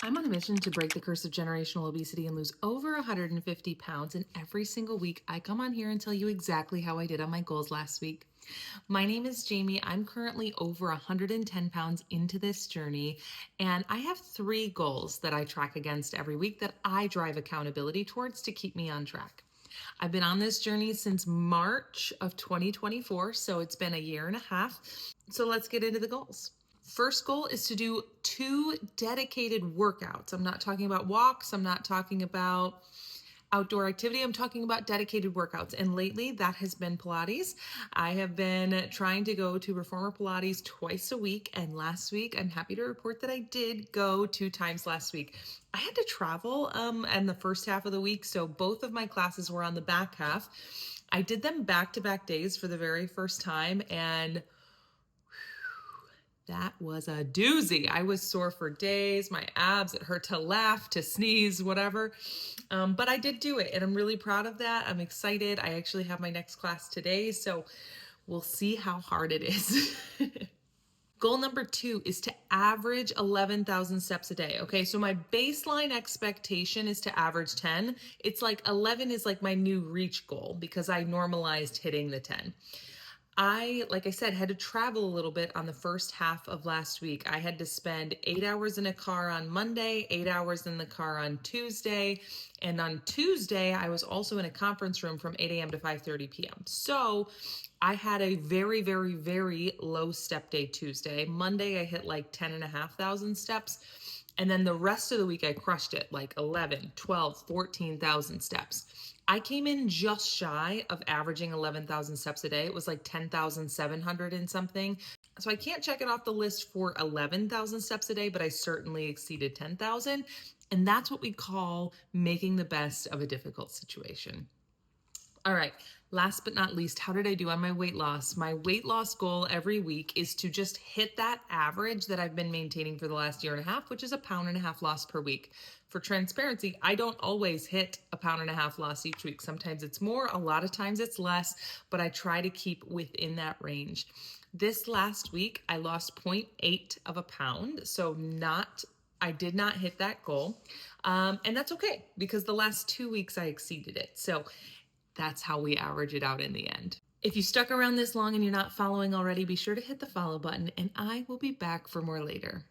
I'm on a mission to break the curse of generational obesity and lose over 150 pounds. And every single week, I come on here and tell you exactly how I did on my goals last week. My name is Jamie. I'm currently over 110 pounds into this journey, and I have 3 goals that I track against every week that I drive accountability towards to keep me on track. I've been on this journey since March of 2024, so it's been a year and a half. So let's get into the goals. First goal is to do 2 dedicated workouts. I'm not talking about walks. I'm not talking about outdoor activity. I'm talking about dedicated workouts. And lately that has been Pilates. I have been trying to go to Reformer Pilates twice a week. And last week, I'm happy to report that I did go 2 times last week. I had to travel in the first half of the week. So both of my classes were on the back half. I did them back-to-back days for the very first time. And that was a doozy. I was sore for days. My abs, it hurt to laugh, to sneeze, whatever. But I did do it, and I'm really proud of that. I'm excited. I actually have my next class today, so we'll see how hard it is. Goal number 2 is to average 11,000 steps a day. Okay, so my baseline expectation is to average 10. It's like 11 is like my new reach goal because I normalized hitting the 10. Like I said, had to travel a little bit on the first half of last week. I had to spend 8 hours in a car on Monday, 8 hours in the car on Tuesday. And on Tuesday, I was also in a conference room from 8 a.m. to 5:30 p.m. So I had a very, very, very low step day Tuesday. Monday, I hit like 10,500 steps. And then the rest of the week, I crushed it like 11, 12, 14,000 steps. I came in just shy of averaging 11,000 steps a day. It was like 10,700 and something. So I can't check it off the list for 11,000 steps a day, but I certainly exceeded 10,000. And that's what we call making the best of a difficult situation. All right, last but not least, how did I do on my weight loss? My weight loss goal every week is to just hit that average that I've been maintaining for the last year and a half, which is 1.5 pounds loss per week. For transparency, I don't always hit 1.5 pounds loss each week. Sometimes it's more, a lot of times it's less, but I try to keep within that range. This last week, I lost 0.8 of a pound, so I did not hit that goal. And that's okay because the last 2 weeks I exceeded it. So that's how we average it out in the end. If you stuck around this long and you're not following already, be sure to hit the follow button, and I will be back for more later.